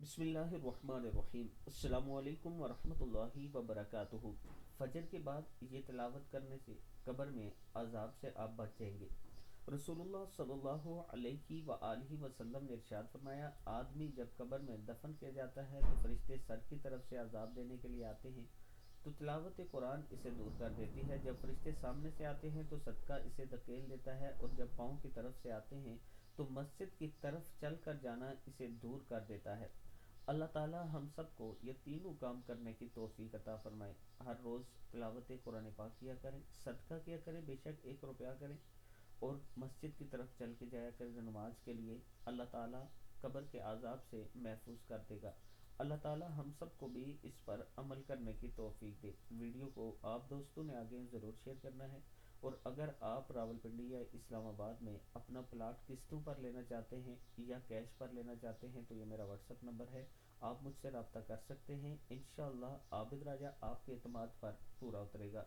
बिस्मिल्लाहिर्रहमानिर्रहीम। अस्सलामु अलैकुम वरहमतुल्लाहि वबरकातुहू। फजर के बाद ये तिलावत करने से कब्र में अजाब से आप बच जाएंगे। रसूलुल्लाह सल्लल्लाहु अलैहि व आलिहि वसल्लम ने इरशाद फरमाया, आदमी जब कब्र में दफन किया जाता है तो फरिश्ते सर की तरफ से अजाब देने के लिए आते हैं, तो तिलावत कुरान इसे दूर कर देती है। जब फरिश्ते सामने से आते हैं तो सदका इसे धकेल देता है, और जब पाँव की तरफ से आते हैं तो मस्जिद की तरफ चल कर जाना इसे दूर कर देता है। अल्लाह ताला हम सबको ये तीनों काम करने की तौफीक अता फरमाए। हर रोज़ तिलावत कुरान पाक किया करें, सदका किया करें, बेशक 1 रुपया करें, और मस्जिद की तरफ चल के जाया करें नमाज के लिए। अल्लाह ताला कब्र के आज़ाब से महफूज कर देगा। अल्लाह ताला हम सबको भी इस पर अमल करने की तौफीक दे। वीडियो को आप दोस्तों ने आगे ज़रूर शेयर करना है। और अगर आप रावलपिंडी या इस्लामाबाद में अपना प्लाट किस्तों पर लेना चाहते हैं या कैश पर लेना चाहते हैं तो ये मेरा व्हाट्सअप नंबर है, आप मुझसे रब्ता कर सकते हैं। इंशाअल्लाह आबिद राजा आपके एतमाद पर पूरा उतरेगा।